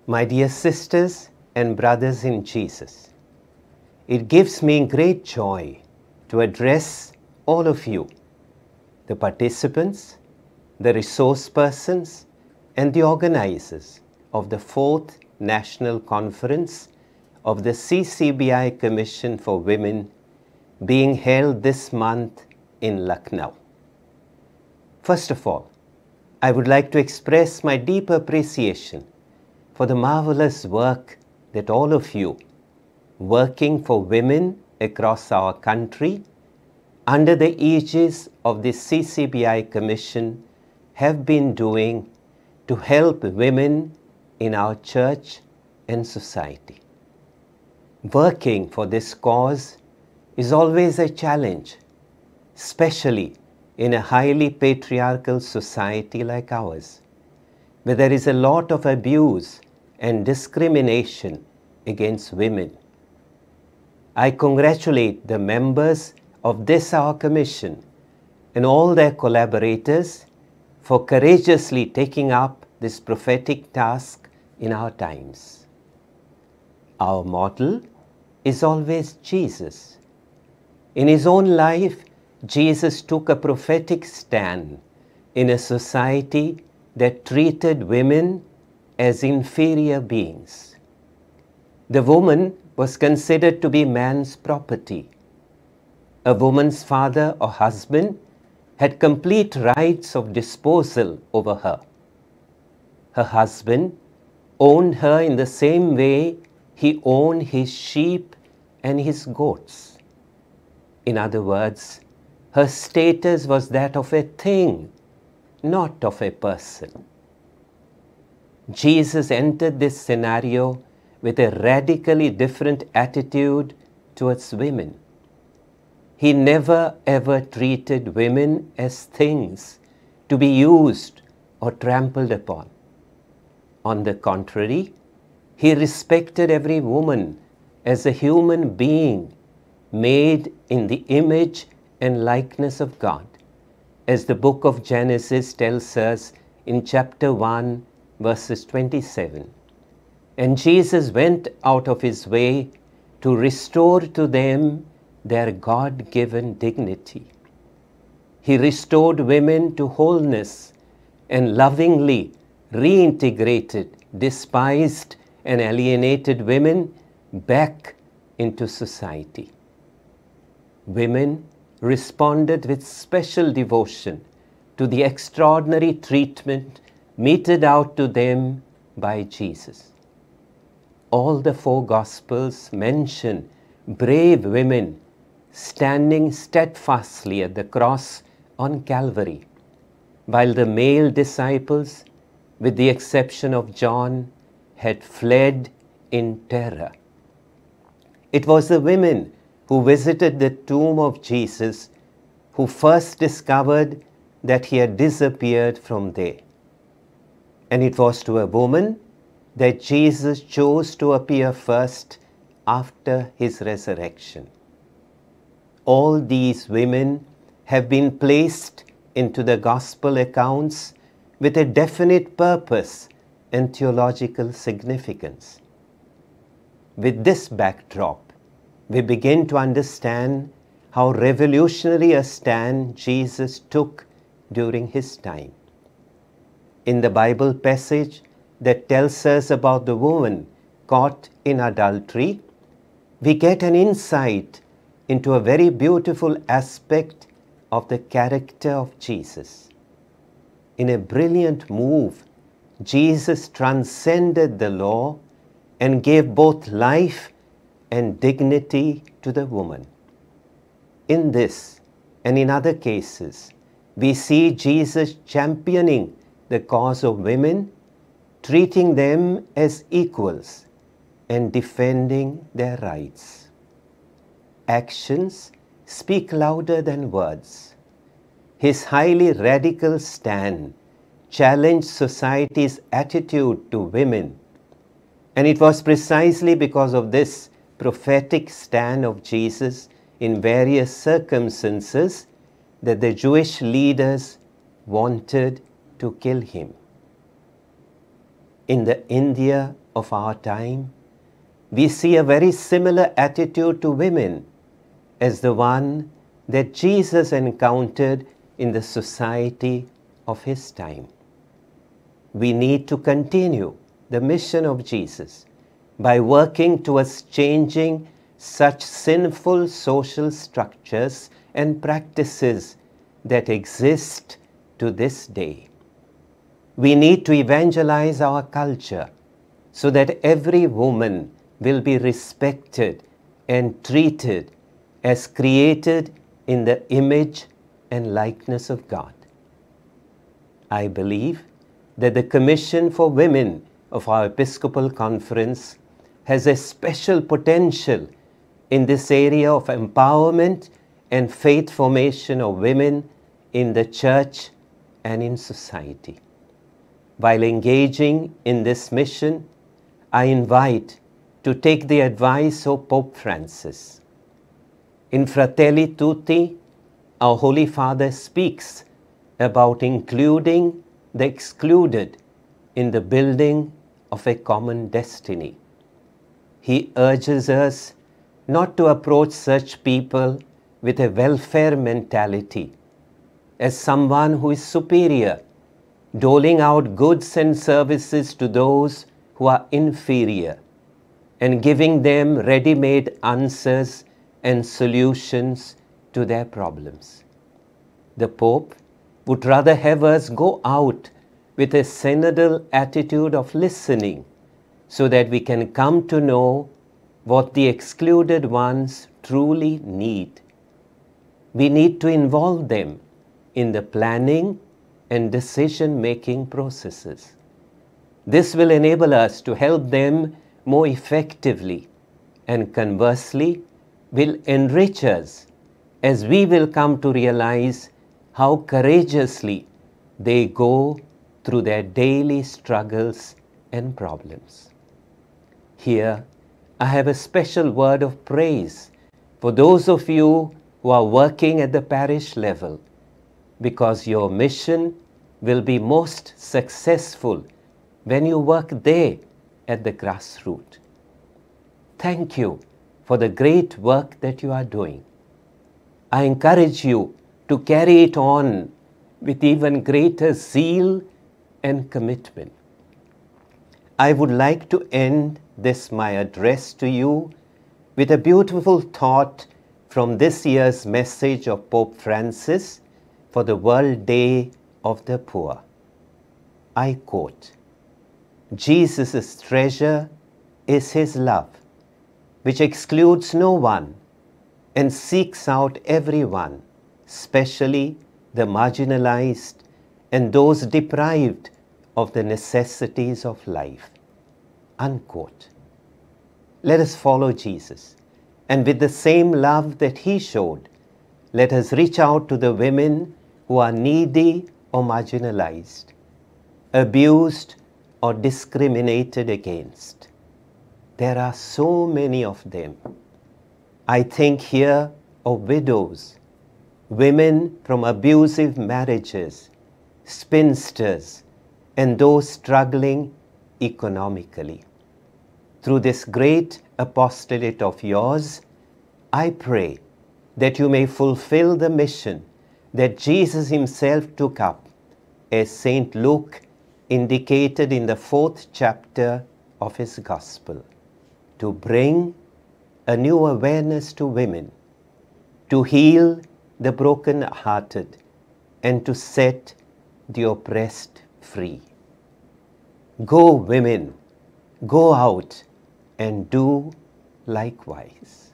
My dear sisters and brothers in Jesus, it gives me great joy to address all of you, the participants, the resource persons, and the organizers of the 4th National Conference of the CCBI Commission for Women being held this month in Lucknow. First of all, I would like to express my deep appreciation for the marvelous work that all of you, working for women across our country, under the aegis of the CCBI Commission, have been doing to help women in our church and society. Working for this cause is always a challenge, especially in a highly patriarchal society like ours, where there is a lot of abuse and discrimination against women. I congratulate the members of this our commission and all their collaborators for courageously taking up this prophetic task in our times. Our model is always Jesus. In his own life, Jesus took a prophetic stand in a society that treated women as inferior beings. The woman was considered to be man's property. A woman's father or husband had complete rights of disposal over her. Her husband owned her in the same way he owned his sheep and his goats. In other words, her status was that of a thing, not of a person. Jesus entered this scenario with a radically different attitude towards women. He never ever treated women as things to be used or trampled upon. On the contrary, he respected every woman as a human being made in the image and likeness of God, as the book of Genesis tells us in chapter 1, verses 27. And Jesus went out of his way to restore to them their God-given dignity. He restored women to wholeness and lovingly reintegrated despised and alienated women back into society. Women responded with special devotion to the extraordinary treatment meted out to them by Jesus. All the 4 Gospels mention brave women standing steadfastly at the cross on Calvary, while the male disciples, with the exception of John, had fled in terror. It was the women who visited the tomb of Jesus who first discovered that he had disappeared from there. And it was to a woman that Jesus chose to appear first after his resurrection. All these women have been placed into the gospel accounts with a definite purpose and theological significance. With this backdrop, we begin to understand how revolutionary a stand Jesus took during his time. In the Bible passage that tells us about the woman caught in adultery, we get an insight into a very beautiful aspect of the character of Jesus. In a brilliant move, Jesus transcended the law and gave both life and dignity to the woman. In this and in other cases, we see Jesus championing the cause of women, treating them as equals and defending their rights. Actions speak louder than words. His highly radical stand challenged society's attitude to women, and it was precisely because of this prophetic stand of Jesus in various circumstances that the Jewish leaders wanted to kill him. In the India of our time, we see a very similar attitude to women as the one that Jesus encountered in the society of his time. We need to continue the mission of Jesus by working towards changing such sinful social structures and practices that exist to this day. We need to evangelize our culture so that every woman will be respected and treated as created in the image and likeness of God. I believe that the Commission for Women of our Episcopal Conference has a special potential in this area of empowerment and faith formation of women in the Church and in society. While engaging in this mission, I invite to take the advice of Pope Francis. In Fratelli Tutti, our Holy Father speaks about including the excluded in the building of a common destiny. He urges us not to approach such people with a welfare mentality, as someone who is superior, doling out goods and services to those who are inferior, and giving them ready-made answers and solutions to their problems. The Pope would rather have us go out with a synodal attitude of listening so that we can come to know what the excluded ones truly need. We need to involve them in the planning and decision-making processes. This will enable us to help them more effectively, and conversely will enrich us as we will come to realize how courageously they go through their daily struggles and problems. Here, I have a special word of praise for those of you who are working at the parish level, because your mission will be most successful when you work there at the grassroots. Thank you for the great work that you are doing. I encourage you to carry it on with even greater zeal and commitment. I would like to end this my address to you with a beautiful thought from this year's message of Pope Francis for the World Day of the Poor. I quote, "Jesus' treasure is his love, which excludes no one and seeks out everyone, especially the marginalized and those deprived of the necessities of life." Unquote. Let us follow Jesus, and with the same love that he showed, let us reach out to the women who are needy or marginalized, abused or discriminated against. There are so many of them. I think here of widows, women from abusive marriages, spinsters, and those struggling economically. Through this great apostolate of yours, I pray that you may fulfill the mission that Jesus himself took up, as St. Luke indicated in the 4th chapter of his Gospel, to bring a new awareness to women, to heal the broken-hearted, and to set the oppressed free. Go, women, go out and do likewise.